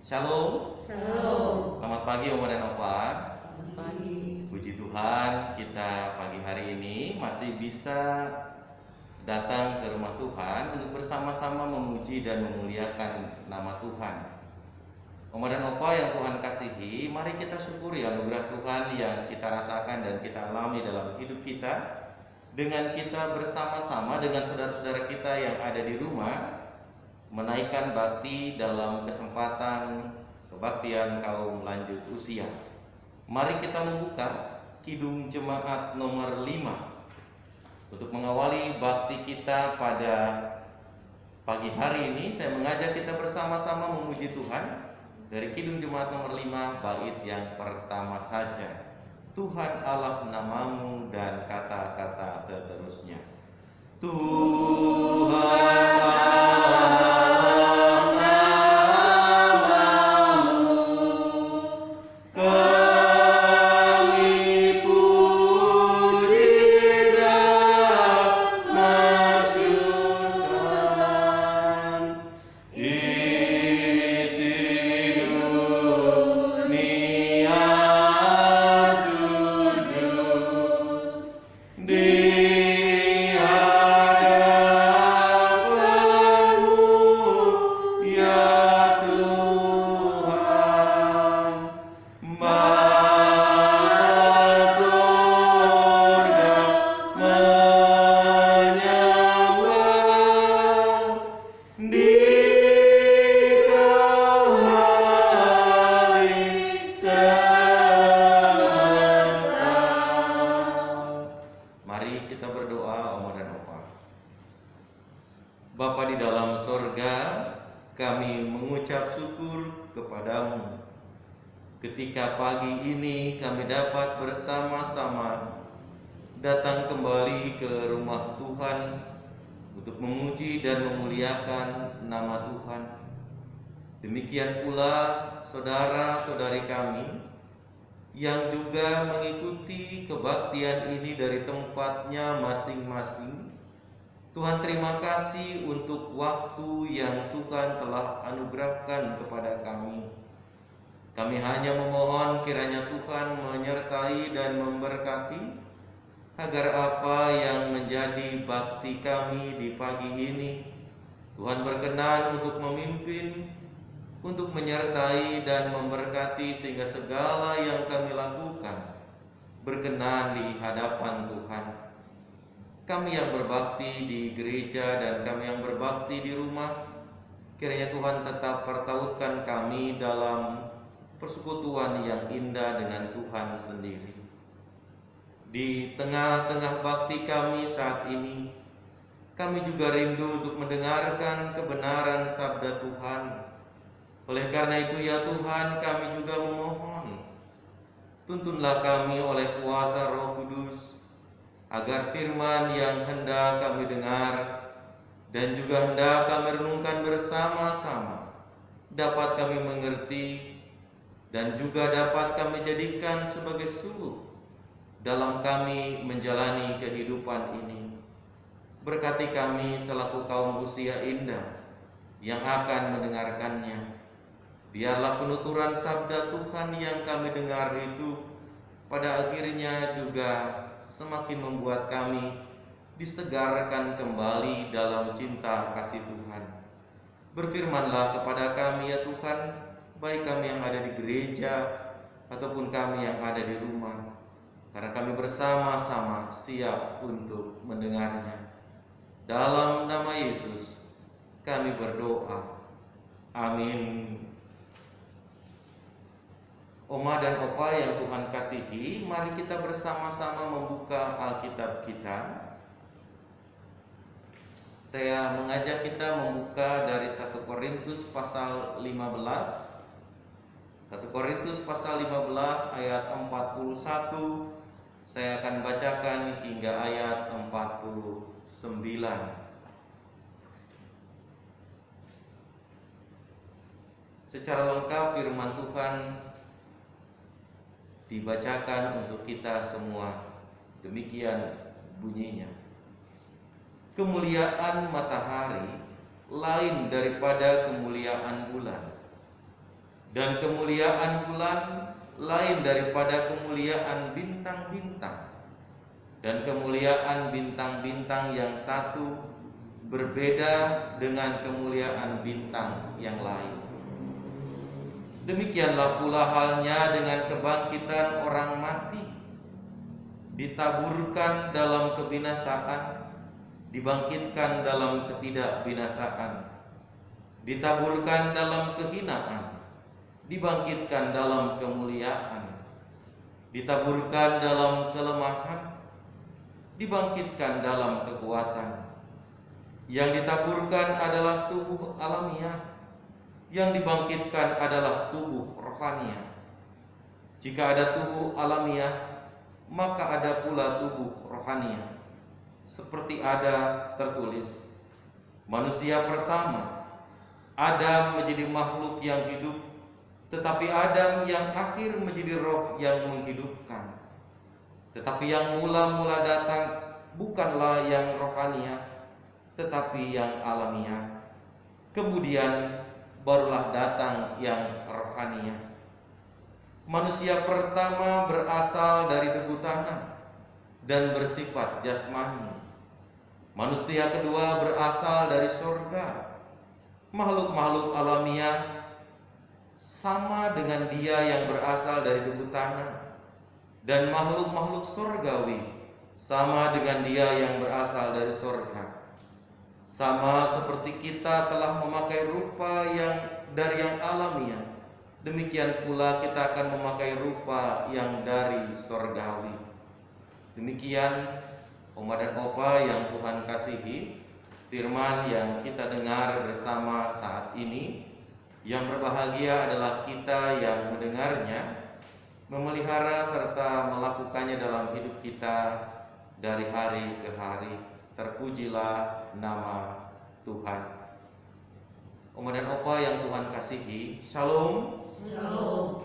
Shalom. Shalom. Selamat pagi Oma dan Opa. Selamat pagi. Puji Tuhan, kita pagi hari ini masih bisa datang ke rumah Tuhan untuk bersama-sama memuji dan memuliakan nama Tuhan. Oma dan Opa yang Tuhan kasihi, mari kita syukuri anugerah Tuhan yang kita rasakan dan kita alami dalam hidup kita, dengan kita bersama-sama dengan saudara-saudara kita yang ada di rumah menaikkan bakti dalam kesempatan kebaktian kaum lanjut usia. Mari kita membuka Kidung Jemaat nomor 5. Untuk mengawali bakti kita pada pagi hari ini, saya mengajak kita bersama-sama memuji Tuhan dari Kidung Jemaat nomor 5, bait yang pertama saja. Tuhan Allah namamu, dan kata-kata seterusnya. Tuhan Bapa di dalam sorga, kami mengucap syukur kepadamu ketika pagi ini kami dapat bersama-sama datang kembali ke rumah Tuhan untuk memuji dan memuliakan nama Tuhan. Demikian pula saudara-saudari kami yang juga mengikuti kebaktian ini dari tempatnya masing-masing. Tuhan, terima kasih untuk waktu yang Tuhan telah anugerahkan kepada kami. Kami hanya memohon kiranya Tuhan menyertai dan memberkati, agar apa yang menjadi bakti kami di pagi ini, Tuhan berkenan untuk memimpin, untuk menyertai dan memberkati, sehingga segala yang kami lakukan berkenan di hadapan Tuhan. Kami yang berbakti di gereja dan kami yang berbakti di rumah, kiranya Tuhan tetap pertautkan kami dalam persekutuan yang indah dengan Tuhan sendiri. Di tengah-tengah bakti kami saat ini, kami juga rindu untuk mendengarkan kebenaran sabda Tuhan. Oleh karena itu ya Tuhan, kami juga memohon, tuntunlah kami oleh kuasa Roh Kudus, agar firman yang hendak kami dengar dan juga hendak kami renungkan bersama-sama dapat kami mengerti dan juga dapat kami jadikan sebagai suluh dalam kami menjalani kehidupan ini. Berkati kami selaku kaum usia indah yang akan mendengarkannya. Biarlah penuturan sabda Tuhan yang kami dengar itu pada akhirnya juga semakin membuat kami disegarkan kembali dalam cinta kasih Tuhan. Berfirmanlah kepada kami ya Tuhan, baik kami yang ada di gereja ataupun kami yang ada di rumah, karena kami bersama-sama siap untuk mendengarnya. Dalam nama Yesus kami berdoa. Amin. Oma dan Opa yang Tuhan kasihi, mari kita bersama-sama membuka Alkitab kita. Saya mengajak kita membuka dari 1 Korintus pasal 15. 1 Korintus pasal 15 ayat 41. Saya akan bacakan hingga ayat 49. Secara lengkap firman Tuhan dibacakan untuk kita semua. Demikian bunyinya. Kemuliaan matahari lain daripada kemuliaan bulan, dan kemuliaan bulan lain daripada kemuliaan bintang-bintang, dan kemuliaan bintang-bintang yang satu berbeda dengan kemuliaan bintang yang lain. Demikianlah pula halnya dengan kebangkitan orang mati. Ditaburkan dalam kebinasaan, dibangkitkan dalam ketidakbinasaan. Ditaburkan dalam kehinaan, dibangkitkan dalam kemuliaan. Ditaburkan dalam kelemahan, dibangkitkan dalam kekuatan. Yang ditaburkan adalah tubuh alamiah, yang dibangkitkan adalah tubuh rohaniah. Jika ada tubuh alamiah, maka ada pula tubuh rohaniah. Seperti ada tertulis, manusia pertama, Adam menjadi makhluk yang hidup, tetapi Adam yang akhir menjadi roh yang menghidupkan. Tetapi yang mula-mula datang bukanlah yang rohaniah, tetapi yang alamiah. Kemudian barulah datang yang rohaniah. Manusia pertama berasal dari debu tanah dan bersifat jasmani. Manusia kedua berasal dari surga. Makhluk-makhluk alamiah sama dengan dia yang berasal dari debu tanah, dan makhluk-makhluk surgawi sama dengan dia yang berasal dari surga. Sama seperti kita telah memakai rupa yang dari yang alamiah, demikian pula kita akan memakai rupa yang dari surgawi. Demikian Oma dan Opa yang Tuhan kasihi, firman yang kita dengar bersama saat ini. Yang berbahagia adalah kita yang mendengarnya, memelihara serta melakukannya dalam hidup kita dari hari ke hari. Terpujilah nama Tuhan. Oma dan Opa yang Tuhan kasihi, Shalom. Shalom.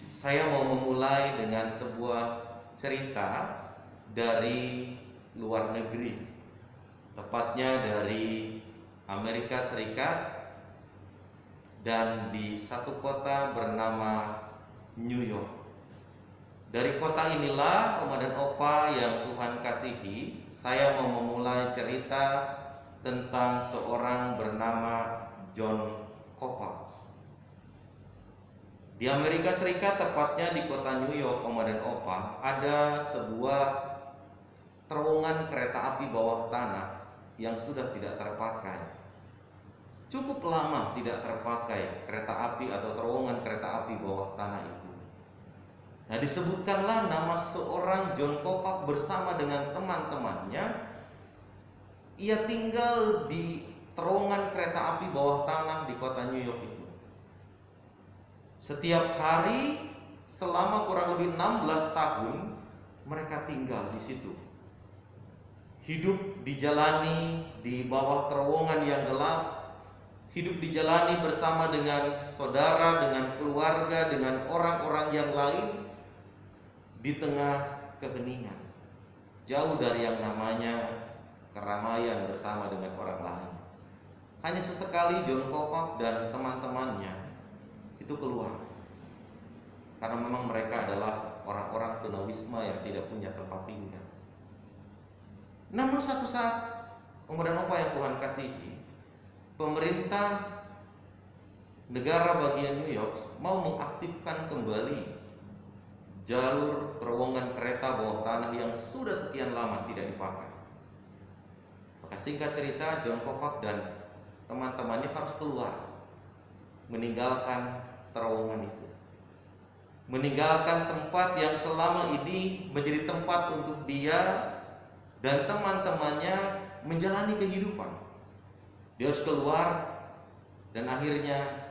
Saya mau memulai dengan sebuah cerita dari luar negeri, tepatnya dari Amerika Serikat, dan di satu kota bernama New York. Dari kota inilah Oma dan Opa yang Tuhan kasihi, saya mau memulai cerita tentang seorang bernama John Kovacs. Di Amerika Serikat, tepatnya di kota New York, Oma dan Opa, ada sebuah terowongan kereta api bawah tanah yang sudah tidak terpakai. Cukup lama tidak terpakai kereta api atau terowongan kereta api bawah tanah itu. Nah, disebutkanlah nama seorang John Kovacs bersama dengan teman-temannya. Ia tinggal di terowongan kereta api bawah tanah di kota New York itu. Setiap hari selama kurang lebih 16 tahun mereka tinggal di situ. Hidup dijalani di bawah terowongan yang gelap. Hidup dijalani bersama dengan saudara, dengan keluarga, dengan orang-orang yang lain di tengah keheningan, jauh dari yang namanya keramaian bersama dengan orang lain. Hanya sesekali John Kovacs dan teman-temannya itu keluar, karena memang mereka adalah orang-orang tunawisma yang tidak punya tempat tinggal. Namun satu saat, Oma dan Opa yang Tuhan kasihi, pemerintah negara bagian New York mau mengaktifkan kembali jalur terowongan kereta bawah tanah yang sudah sekian lama tidak dipakai. Maka singkat cerita, John Kovacs dan teman-temannya harus keluar, meninggalkan terowongan itu, meninggalkan tempat yang selama ini menjadi tempat untuk dia dan teman-temannya menjalani kehidupan. Dia harus keluar, dan akhirnya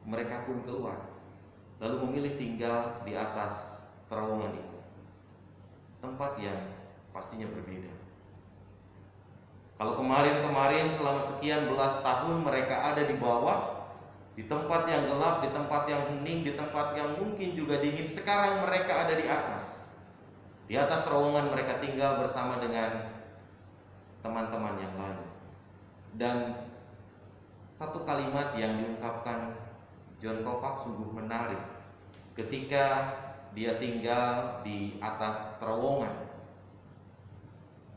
mereka pun keluar, lalu memilih tinggal di atas terowongan itu, tempat yang pastinya berbeda. Kalau kemarin selama sekian belas tahun mereka ada di bawah, di tempat yang gelap, di tempat yang hening, di tempat yang mungkin juga dingin, sekarang mereka ada di atas. Di atas terowongan mereka tinggal bersama dengan teman-teman yang lain. Dan satu kalimat yang diungkapkan John Kopak sungguh menarik ketika dia tinggal di atas terowongan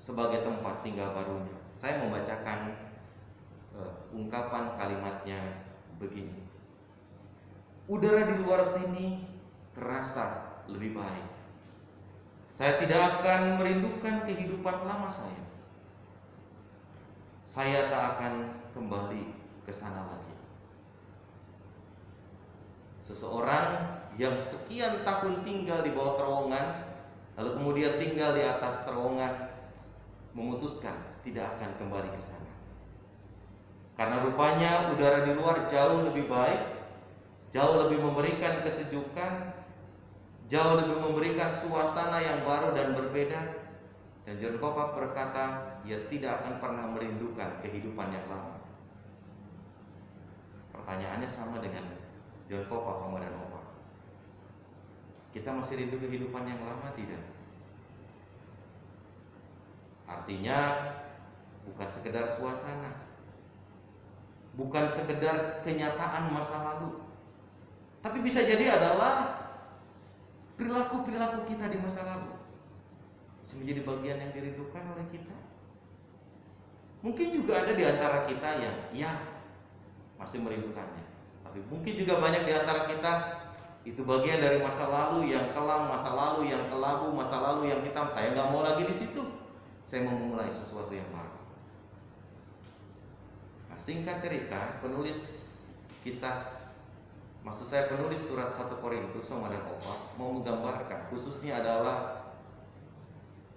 sebagai tempat tinggal barunya. Saya membacakan ungkapan kalimatnya begini: udara di luar sini terasa lebih baik. Saya tidak akan merindukan kehidupan lama saya. Saya tak akan kembali ke sana lagi. Seseorang yang sekian tahun tinggal di bawah terowongan, lalu kemudian tinggal di atas terowongan, memutuskan tidak akan kembali ke sana. Karena rupanya udara di luar jauh lebih baik, jauh lebih memberikan kesejukan, jauh lebih memberikan suasana yang baru dan berbeda. Dan John Kopak berkata, ia tidak akan pernah merindukan kehidupan yang lama. Pertanyaannya sama dengan John Kopak, Oma dan Opa. Kita masih rindu kehidupan yang lama tidak? Artinya bukan sekedar suasana, bukan sekedar kenyataan masa lalu, tapi bisa jadi adalah perilaku-perilaku kita di masa lalu bisa menjadi bagian yang dirindukan oleh kita. Mungkin juga ada di antara kita yang masih merindukannya, tapi mungkin juga banyak di antara kita itu bagian dari masa lalu yang kelam, masa lalu yang kelabu, masa lalu yang hitam. Saya nggak mau lagi di situ. Saya mau memulai sesuatu yang baru. Nah, singkat cerita, penulis kisah, maksud saya penulis surat 1 Korintus, Oma dan Opa, mau menggambarkan, khususnya adalah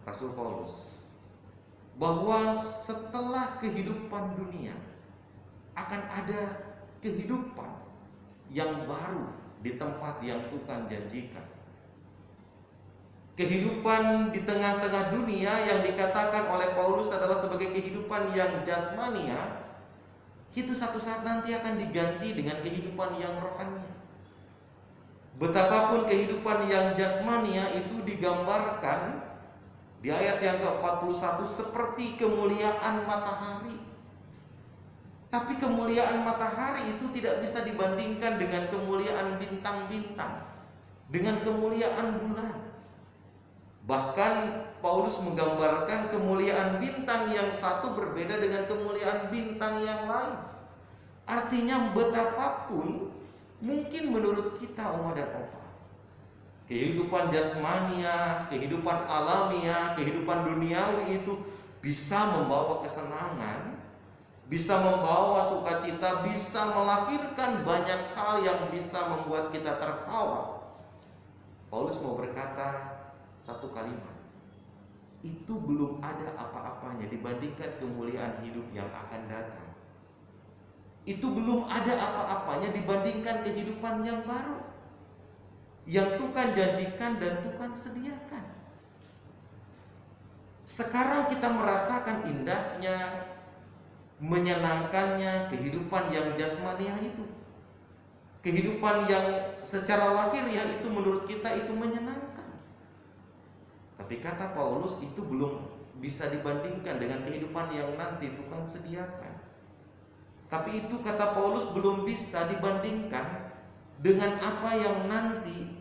Rasul Paulus, bahwa setelah kehidupan dunia akan ada kehidupan yang baru di tempat yang Tuhan janjikan. Kehidupan di tengah-tengah dunia yang dikatakan oleh Paulus adalah sebagai kehidupan yang jasmania, itu satu saat nanti akan diganti dengan kehidupan yang rohani. Betapapun kehidupan yang jasmania itu digambarkan di ayat yang ke-41 seperti kemuliaan matahari. Tapi kemuliaan matahari itu tidak bisa dibandingkan dengan kemuliaan bintang-bintang, dengan kemuliaan bulan. Bahkan Paulus menggambarkan kemuliaan bintang yang satu berbeda dengan kemuliaan bintang yang lain. Artinya betapapun mungkin menurut kita, Oma dan Opa, kehidupan jasmania, kehidupan alamiah, kehidupan duniawi itu bisa membawa kesenangan, bisa membawa sukacita, bisa melahirkan banyak hal yang bisa membuat kita tertawa. Paulus mau berkata satu kalimat, itu belum ada apa-apanya dibandingkan kemuliaan hidup yang akan datang. Itu belum ada apa-apanya dibandingkan kehidupan yang baru yang Tuhan janjikan dan Tuhan sediakan. Sekarang kita merasakan indahnya, menyenangkannya kehidupan yang jasmaniah itu. Kehidupan yang secara lahiriah itu menurut kita itu menyenangkan. Tapi kata Paulus itu belum bisa dibandingkan dengan kehidupan yang nanti Tuhan sediakan. Tapi itu kata Paulus belum bisa dibandingkan dengan apa yang nanti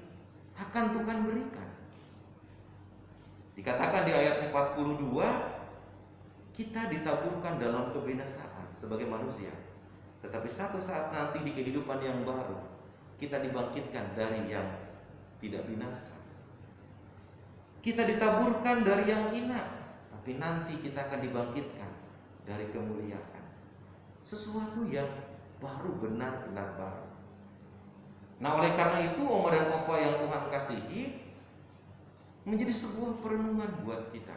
akan Tuhan berikan. Dikatakan di ayat 42, kita ditaburkan dalam kebinasaan sebagai manusia, tetapi satu saat nanti di kehidupan yang baru kita dibangkitkan dari yang tidak binasa. Kita ditaburkan dari yang hina, tapi nanti kita akan dibangkitkan dari kemuliaan. Sesuatu yang baru, benar-benar baru. Nah, oleh karena itu, Oma dan Opa yang Tuhan kasihi, menjadi sebuah perenungan buat kita.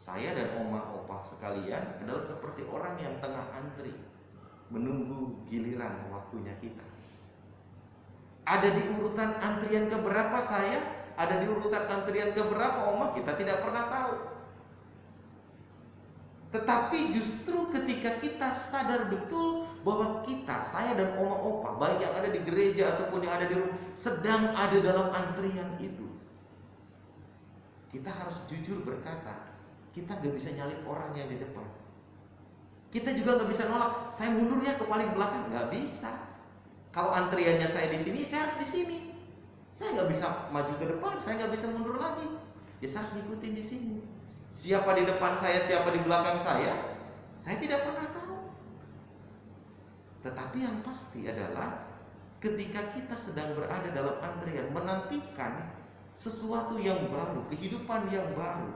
Saya dan Oma Opa sekalian adalah seperti orang yang tengah antri menunggu giliran waktunya kita. Ada di urutan antrian keberapa saya? Ada di urutan antrian keberapa Oma? Kita tidak pernah tahu. Tetapi justru ketika kita sadar betul bahwa kita, saya dan Oma Opa, baik yang ada di gereja ataupun yang ada di rumah, sedang ada dalam antrian itu, kita harus jujur berkata, kita gak bisa nyalip orang yang di depan. Kita juga gak bisa nolak, saya mundur ya ke paling belakang, gak bisa. Kalau antriannya saya di sini, saya harus di sini. Saya nggak bisa maju ke depan, saya nggak bisa mundur lagi. Ya saya harus ngikutin di sini. Siapa di depan saya, siapa di belakang saya tidak pernah tahu. Tetapi yang pasti adalah ketika kita sedang berada dalam antrian menantikan sesuatu yang baru, kehidupan yang baru,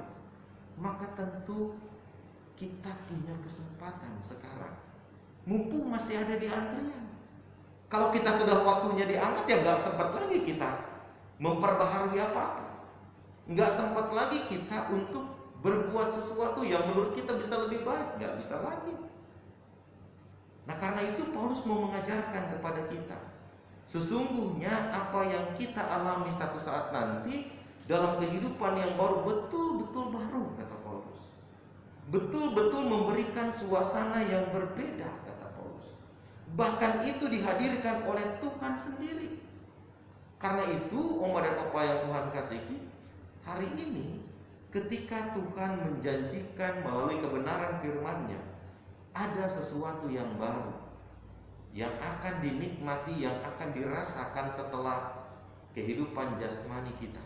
maka tentu kita punya kesempatan sekarang. Mumpung masih ada di antrian. Kalau kita sudah waktunya diangkat, ya nggak sempat lagi kita memperbaharui apa-apa. Nggak sempat lagi kita untuk berbuat sesuatu yang menurut kita bisa lebih baik. Nggak bisa lagi. Nah karena itu Paulus mau mengajarkan kepada kita, sesungguhnya apa yang kita alami satu saat nanti dalam kehidupan yang baru betul-betul baru, kata Paulus. Betul-betul memberikan suasana yang berbeda, kata Paulus. Bahkan itu dihadirkan oleh Tuhan sendiri. Karena itu, Oma dan Opa yang Tuhan kasihi, hari ini ketika Tuhan menjanjikan melalui kebenaran firman-Nya, ada sesuatu yang baru yang akan dinikmati, yang akan dirasakan setelah kehidupan jasmani kita.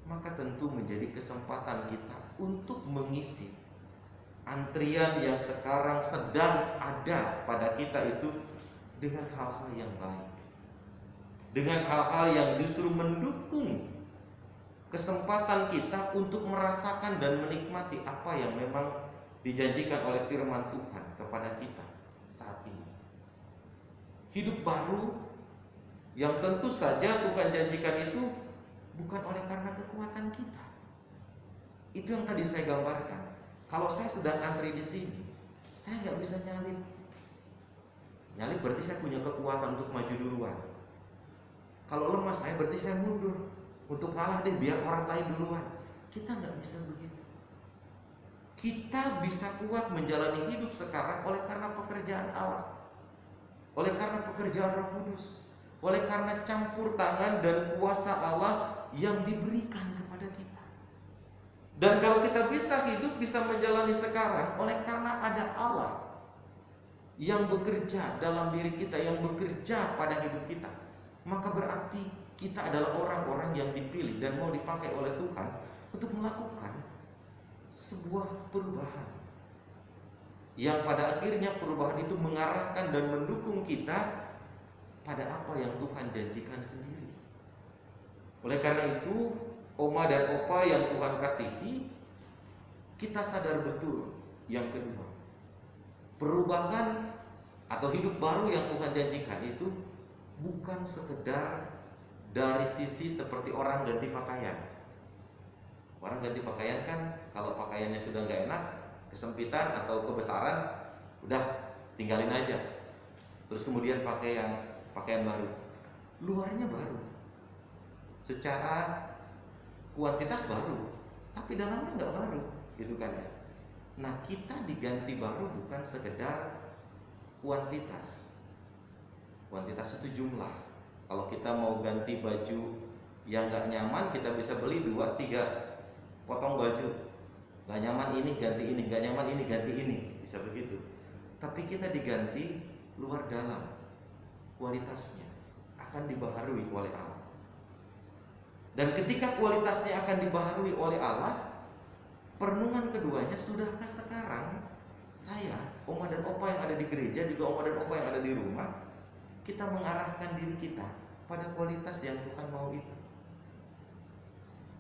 Maka tentu menjadi kesempatan kita untuk mengisi antrian yang sekarang sedang ada pada kita itu dengan hal-hal yang baik, dengan hal-hal yang justru mendukung kesempatan kita untuk merasakan dan menikmati apa yang memang dijanjikan oleh firman Tuhan kepada kita saat ini. Hidup baru yang tentu saja Tuhan janjikan itu bukan oleh karena kekuatan kita. Itu yang tadi saya gambarkan. Kalau saya sedang antri di sini, saya nggak bisa nyalip. Nyalip berarti saya punya kekuatan untuk maju duluan. Kalau lemah saya berarti saya mundur untuk ngalah deh, biar orang lain duluan. Kita nggak bisa begitu. Kita bisa kuat menjalani hidup sekarang oleh karena pekerjaan Allah, oleh karena pekerjaan Roh Kudus, oleh karena campur tangan dan kuasa Allah yang diberikan kepada kita. Dan kalau kita bisa hidup, bisa menjalani sekarang oleh karena ada Allah yang bekerja dalam diri kita, yang bekerja pada hidup kita, maka berarti kita adalah orang-orang yang dipilih dan mau dipakai oleh Tuhan untuk melakukan sebuah perubahan, yang pada akhirnya perubahan itu mengarahkan dan mendukung kita pada apa yang Tuhan janjikan sendiri. Oleh karena itu, Oma dan Opa yang Tuhan kasihi, kita sadar betul yang kedua, perubahan atau hidup baru yang Tuhan janjikan itu bukan sekedar dari sisi seperti orang ganti pakaian. Orang ganti pakaian kan kalau pakaiannya sudah nggak enak, kesempitan atau kebesaran, udah tinggalin aja. Terus kemudian pakai yang pakaian baru. Luarnya baru, secara kuantitas baru, tapi dalamnya nggak baru, gitu kan ya. Nah kita diganti baru bukan sekedar kuantitas. Kuantitas itu jumlah. Kalau kita mau ganti baju yang nggak nyaman, kita bisa beli 2-3 potong baju. Nggak nyaman ini ganti ini, nggak nyaman ini ganti ini, bisa begitu. Tapi kita diganti luar dalam, kualitasnya akan dibaharui oleh Allah. Dan ketika kualitasnya akan dibaharui oleh Allah, perenungan keduanya, sudahkah sekarang saya, Oma dan Opa yang ada di gereja, juga Oma dan Opa yang ada di rumah, kita mengarahkan diri kita pada kualitas yang Tuhan mau itu?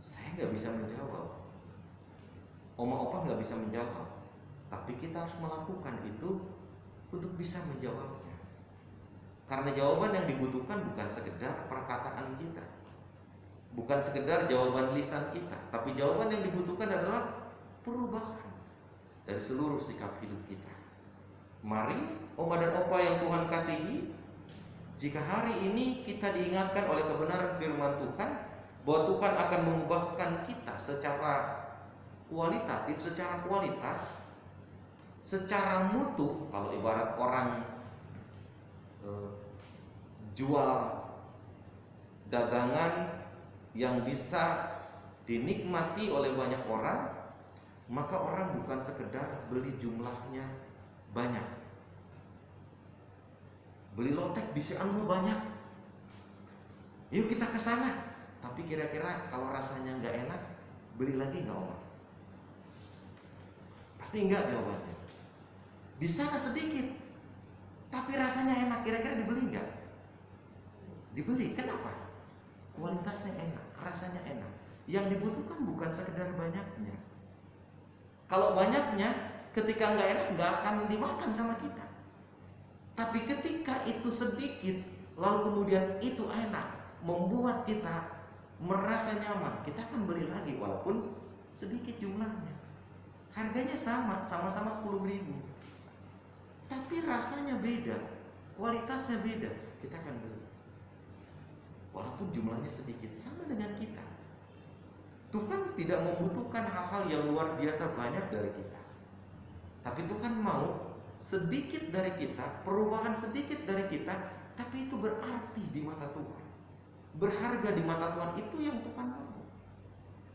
Saya nggak bisa menjawab, Oma Opa nggak bisa menjawab, tapi kita harus melakukan itu untuk bisa menjawabnya. Karena jawaban yang dibutuhkan bukan sekedar perkataan kita, bukan sekedar jawaban lisan kita, tapi jawaban yang dibutuhkan adalah perubahan dari seluruh sikap hidup kita. Mari Oma dan Opa yang Tuhan kasihi, jika hari ini kita diingatkan oleh kebenaran firman Tuhan bahwa Tuhan akan mengubahkan kita secara kualitatif, secara kualitas, secara mutu. Kalau ibarat orang jual dagangan yang bisa dinikmati oleh banyak orang, maka orang bukan sekedar beli jumlahnya banyak, beli lotek di Cianmu banyak, yuk kita ke sana. Tapi kira-kira kalau rasanya nggak enak, beli lagi nggak Oma? Pasti enggak jawabannya. Di sana sedikit, tapi rasanya enak, kira-kira dibeli nggak? Dibeli. Kenapa? Kualitasnya enak, rasanya enak. Yang dibutuhkan bukan sekedar banyaknya. Kalau banyaknya, ketika nggak enak nggak akan dimakan sama kita. Tapi ketika itu sedikit, lalu kemudian itu enak, membuat kita merasa nyaman, kita akan beli lagi walaupun sedikit jumlahnya. Harganya sama-sama 10.000. Tapi rasanya beda, kualitasnya beda, kita akan beli. Walaupun jumlahnya sedikit, sama dengan kita. Tuhan tidak membutuhkan hal-hal yang luar biasa banyak dari kita. Tapi Tuhan mau sedikit dari kita, perubahan sedikit dari kita, tapi itu berarti di mata Tuhan, berharga di mata Tuhan. Itu yang Tuhan mau,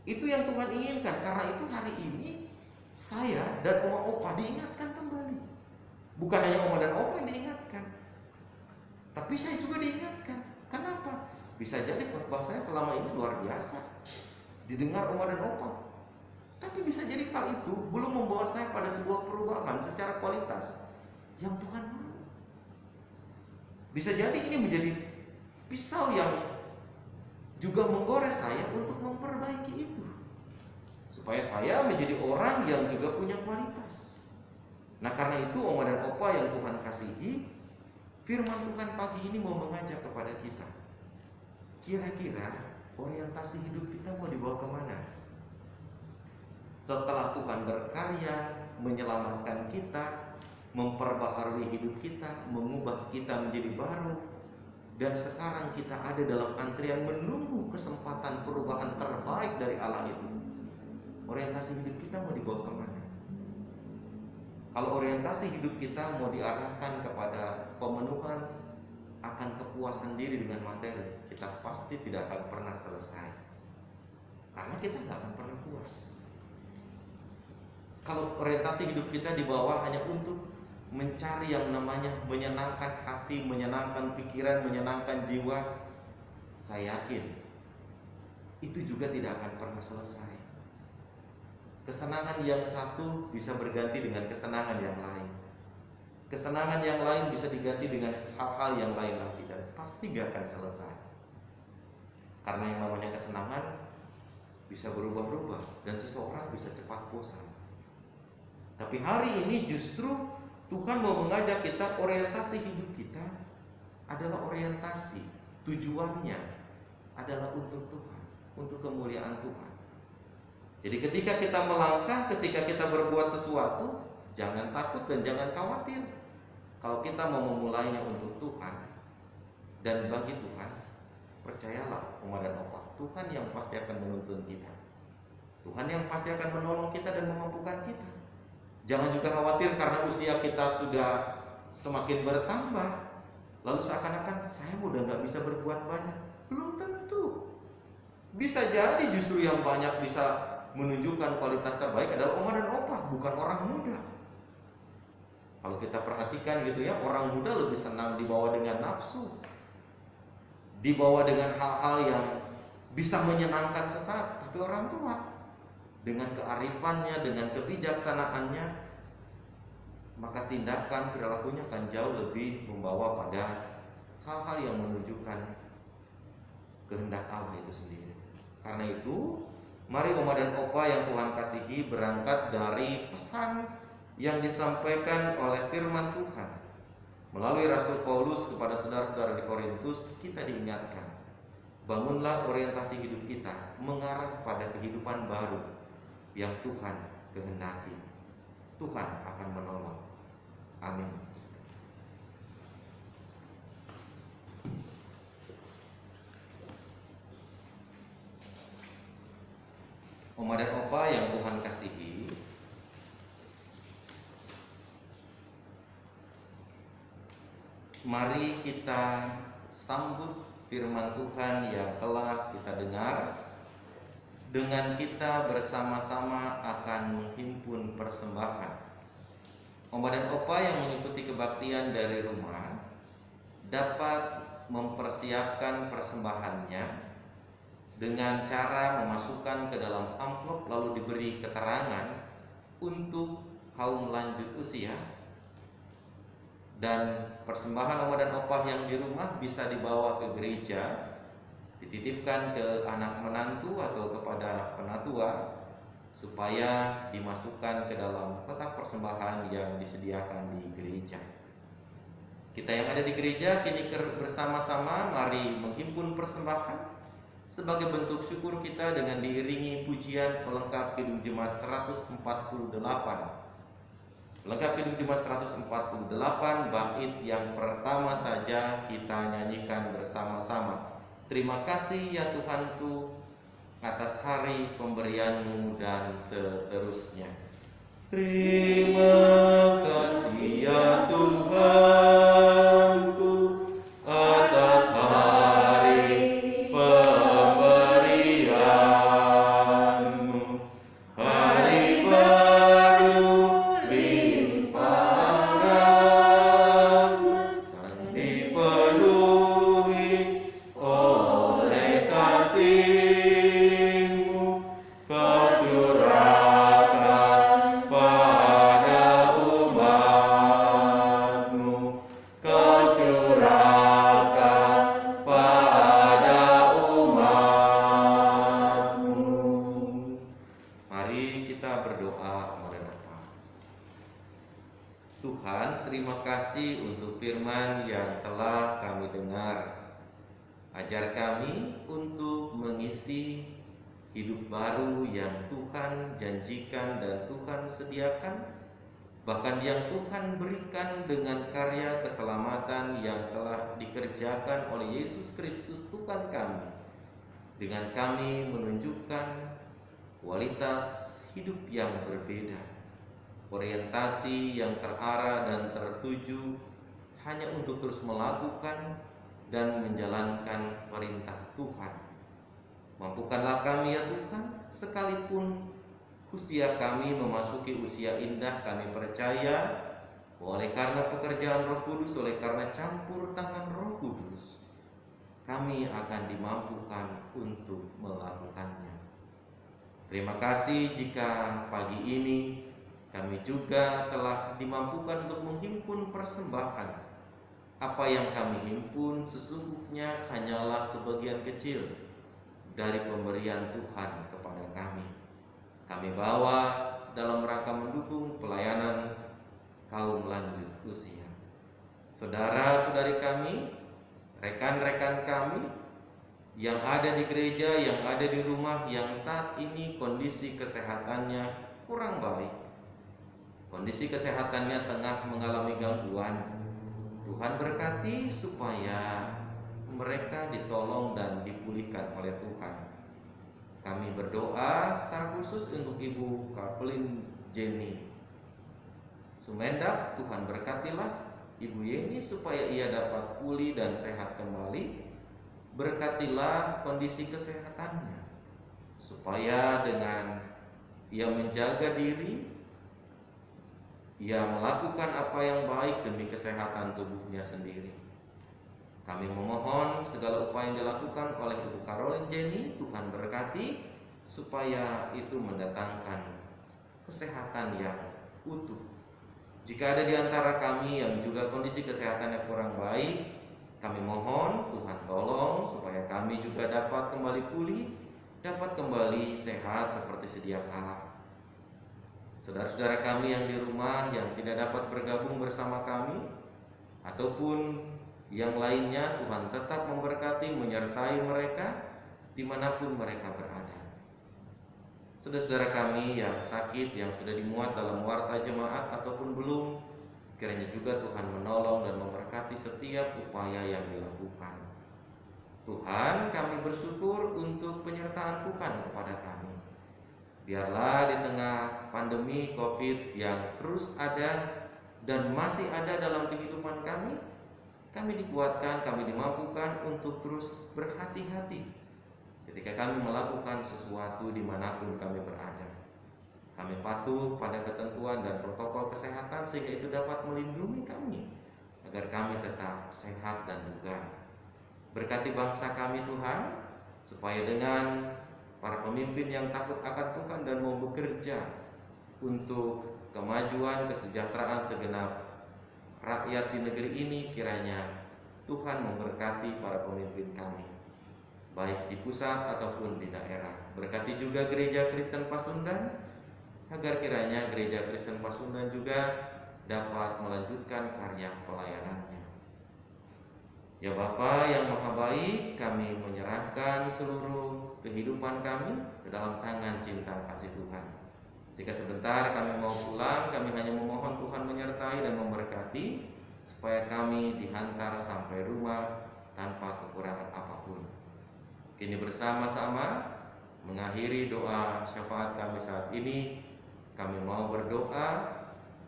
itu yang Tuhan inginkan. Karena itu hari ini saya dan Oma Opa diingatkan kembali. Bukan hanya Oma dan Opa yang diingatkan, tapi saya juga diingatkan. Kenapa? Bisa jadi khotbah saya selama ini luar biasa, didengar Oma dan Opa, tapi bisa jadi hal itu belum membawa saya pada sebuah perubahan secara kualitas yang Tuhan mau. Bisa jadi ini menjadi pisau yang juga menggores saya untuk memperbaiki itu, supaya saya menjadi orang yang juga punya kualitas. Nah, karena itu Oma dan Opa yang Tuhan kasihi, firman Tuhan pagi ini mau mengajak kepada kita. Kira-kira orientasi hidup kita mau dibawa kemana? Setelah Tuhan berkarya, menyelamatkan kita, memperbaharui hidup kita, mengubah kita menjadi baru, dan sekarang kita ada dalam antrian menunggu kesempatan perubahan terbaik dari Allah itu. Orientasi hidup kita mau dibawa kemana? Kalau orientasi hidup kita mau diarahkan kepada pemenuhan akan kepuasan diri dengan materi, kita pasti tidak akan pernah selesai, karena kita nggak akan pernah puas. Kalau orientasi hidup kita dibawa hanya untuk mencari yang namanya menyenangkan hati, menyenangkan pikiran, menyenangkan jiwa, saya yakin itu juga tidak akan pernah selesai. Kesenangan yang satu bisa berganti dengan kesenangan yang lain. Kesenangan yang lain bisa diganti dengan hal-hal yang lain lagi, dan pasti gak akan selesai. Karena yang namanya kesenangan bisa berubah-ubah dan seseorang bisa cepat bosan. Tapi hari ini justru Tuhan mau mengajak kita, orientasi hidup kita adalah orientasi, tujuannya adalah untuk Tuhan, untuk kemuliaan Tuhan. Jadi ketika kita melangkah, ketika kita berbuat sesuatu, jangan takut dan jangan khawatir. Kalau kita mau memulainya untuk Tuhan dan bagi Tuhan, percayalah Oma dan Opa, Tuhan yang pasti akan menuntun kita, Tuhan yang pasti akan menolong kita dan memampukan kita. Jangan juga khawatir karena usia kita sudah semakin bertambah, lalu seakan-akan saya udah gak bisa berbuat banyak. Belum tentu. Bisa jadi justru yang banyak bisa menunjukkan kualitas terbaik adalah Oma dan Opa, bukan orang muda. Kalau kita perhatikan gitu ya, orang muda lebih senang dibawa dengan nafsu, dibawa dengan hal-hal yang bisa menyenangkan sesaat. Tapi orang tua dengan kearifannya, dengan kebijaksanaannya, maka tindakan perilakunya akan jauh lebih membawa pada hal-hal yang menunjukkan kehendak Allah itu sendiri. Karena itu, mari Oma dan Opa yang Tuhan kasihi berangkat dari pesan yang disampaikan oleh firman Tuhan melalui Rasul Paulus kepada saudara-saudara di Korintus. Kita diingatkan, bangunlah orientasi hidup kita mengarah pada kehidupan baru yang Tuhan kehendaki. Tuhan akan menolong. Amin. Oma dan Opa yang Tuhan kasihi, mari kita sambut firman Tuhan yang telah kita dengar dengan kita bersama-sama akan menghimpun persembahan. Oma dan Opa yang mengikuti kebaktian dari rumah, dapat mempersiapkan persembahannya dengan cara memasukkan ke dalam amplop lalu diberi keterangan untuk kaum lanjut usia, dan persembahan oma dan opah yang di rumah bisa dibawa ke gereja, dititipkan ke anak menantu atau kepada penatua supaya dimasukkan ke dalam kotak persembahan yang disediakan di gereja. Kita yang ada di gereja kini bersama-sama mari menghimpun persembahan sebagai bentuk syukur kita dengan diiringi pujian pelengkap Kidung Jemaat 148. Pelengkap Kidung Jemaat 148 bait yang pertama saja kita nyanyikan bersama-sama. Terima kasih ya Tuhanku atas hari pemberian-Mu dan seterusnya. Terima kasih ya Tuhanku atas hari pemberian-Mu. Hari baru limpah rahmat dan dipenuhi oleh kasih-Mu. Kau curahkan pada umat-Mu. Kau curahkan pada umat-Mu. Mari kita berdoa kepada Bapa. Tuhan, terima kasih untuk firman yang telah kami dengar. Ajar kami untuk mengisi hidup baru yang Tuhan janjikan dan Tuhan sediakan, bahkan yang Tuhan berikan dengan karya keselamatan yang telah dikerjakan oleh Yesus Kristus Tuhan kami. Dengan kami menunjukkan kualitas hidup yang berbeda, orientasi yang terarah dan tertuju hanya untuk terus melakukan dan menjalankan perintah Tuhan. Mampukanlah kami ya Tuhan, sekalipun usia kami memasuki usia indah, kami percaya oleh karena pekerjaan Roh Kudus, oleh karena campur tangan Roh Kudus, kami akan dimampukan untuk melakukannya. Terima kasih jika pagi ini kami juga telah dimampukan untuk menghimpun persembahan. Apa yang kami himpun sesungguhnya hanyalah sebagian kecil dari pemberian Tuhan kepada kami. Kami bawa dalam rangka mendukung pelayanan kaum lanjut usia. Saudara-saudari kami, rekan-rekan kami yang ada di gereja, yang ada di rumah, yang saat ini kondisi kesehatannya kurang baik, kondisi kesehatannya tengah mengalami gangguan, Tuhan berkati supaya mereka ditolong dan dipulihkan oleh Tuhan. Kami berdoa secara khusus untuk Ibu Kaplin Jenny Sumendak. Tuhan berkatilah Ibu Yeni supaya ia dapat pulih dan sehat kembali. Berkatilah kondisi kesehatannya supaya dengan ia menjaga diri, ia melakukan apa yang baik demi kesehatan tubuhnya sendiri. Kami memohon segala upaya yang dilakukan oleh Ibu Caroline Jenny, Tuhan berkati supaya itu mendatangkan kesehatan yang utuh. Jika ada di antara kami yang juga kondisi kesehatannya kurang baik, kami mohon Tuhan tolong supaya kami juga dapat kembali pulih, dapat kembali sehat seperti sedia kala. Saudara-saudara kami yang di rumah yang tidak dapat bergabung bersama kami ataupun yang lainnya, Tuhan tetap memberkati, menyertai mereka dimanapun mereka berada. Saudara-saudara kami yang sakit, yang sudah dimuat dalam warta jemaat ataupun belum, kiranya juga Tuhan menolong dan memberkati setiap upaya yang dilakukan. Tuhan, kami bersyukur untuk penyertaan Tuhan kepada kami. Biarlah di tengah pandemi COVID yang terus ada dan masih ada dalam kehidupan kami dikuatkan, kami dimampukan untuk terus berhati-hati ketika kami melakukan sesuatu dimanapun kami berada. Kami patuh pada ketentuan dan protokol kesehatan sehingga itu dapat melindungi kami agar kami tetap sehat dan bugar. Berkati bangsa kami Tuhan, supaya dengan para pemimpin yang takut akan Tuhan dan mau bekerja untuk kemajuan kesejahteraan segenap rakyat di negeri ini, kiranya Tuhan memberkati para pemimpin kami, baik di pusat ataupun di daerah. Berkati juga Gereja Kristen Pasundan, agar kiranya Gereja Kristen Pasundan juga dapat melanjutkan karya pelayanannya. Ya Bapa yang Maha Baik, kami menyerahkan seluruh kehidupan kami ke dalam tangan cinta kasih Tuhan. Jika sebentar kami mau pulang, kami hanya memohon Tuhan menyertai dan memberkati, supaya kami dihantar sampai rumah tanpa kekurangan apapun. Kini bersama-sama mengakhiri doa syafaat kami saat ini, kami mau berdoa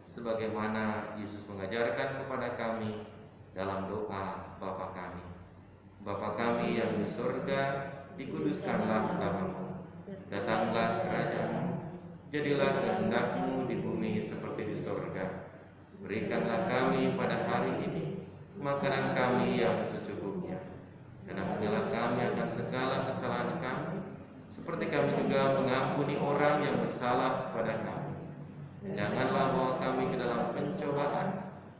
sebagaimana Yesus mengajarkan kepada kami dalam doa Bapa kami. Bapa kami yang di surga, dikuduskanlah namamu. Datanglah kerajaan-Mu. Jadilah kehendak-Mu di bumi seperti di surga. Berikanlah kami pada hari ini makanan kami yang secukupnya. Dan ampunilah kami akan segala kesalahan kami, seperti kami juga mengampuni orang yang bersalah kepada kami. Janganlah bawa kami ke dalam pencobaan,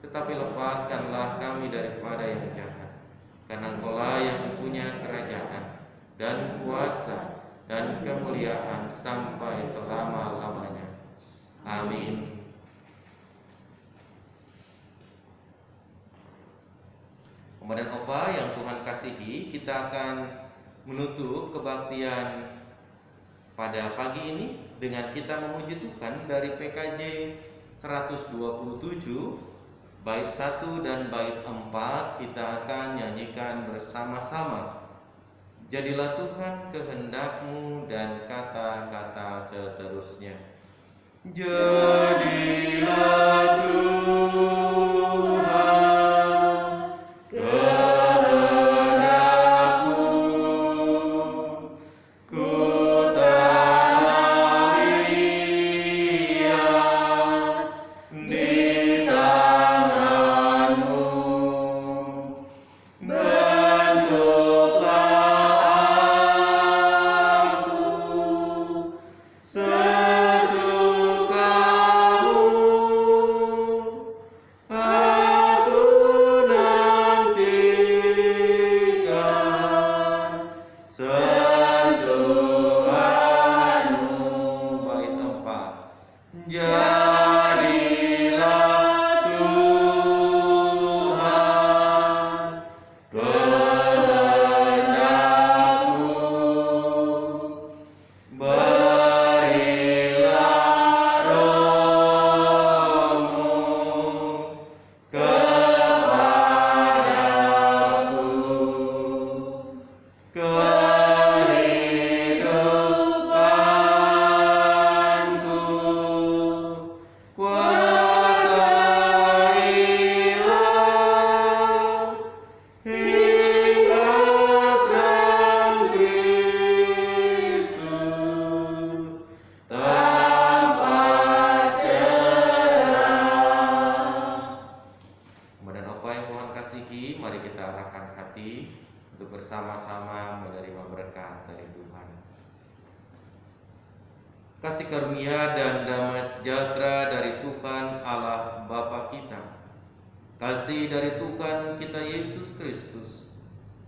tetapi lepaskanlah kami daripada yang jahat. Karena Engkau-Lah yang mempunyai kerajaan dan kuasa dan kemuliaan sampai selama-lamanya. Amin. Kemudian Opa yang Tuhan kasihi, kita akan menutup kebaktian pada pagi ini dengan kita memuji Tuhan dari PKJ 127 bait 1 dan bait 4. Kita akan nyanyikan bersama-sama. Jadilah Tuhan kehendak-Mu dan kata-kata seterusnya. Jadilah Tuhan kehendak-Mu, ku tak lihat di tangan-Mu. Bentuklah aku sesuka-Mu, aku nantikan sentuhan-Mu. Bait 4. Jadilah Tuhan kehendak-Mu, berilah Roh-Mu kepadaku, kehidupanku, kuasailah hingga terang Kristus tampak cerah. Kemudian apa yang Tuhan kasihi, mari kita arahkan hati untuk bersama-sama menerima berkat dari Tuhan. Kasih karunia dan damai sejahtera dari Tuhan Allah Bapa kita, kasih dari Tuhan kita Yesus Kristus,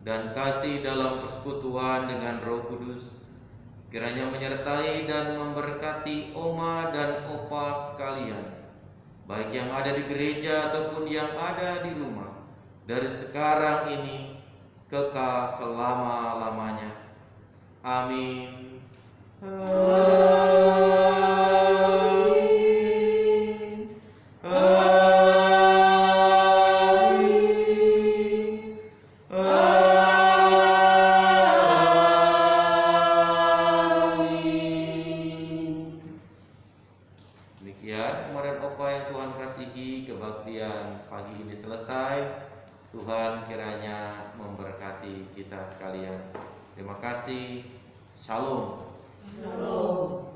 dan kasih dalam persekutuan dengan Roh Kudus, kiranya menyertai dan memberkati Oma dan Opa sekalian, baik yang ada di gereja ataupun yang ada di rumah, dari sekarang ini kekal selama-lamanya. Amin. Amin. Amin. Amin. Demikian kemarin Opa yang Tuhan kasihi, kebaktian pagi ini selesai. Tuhan kiranya memberkati kita sekalian. Terima kasih. Shalom. Shalom.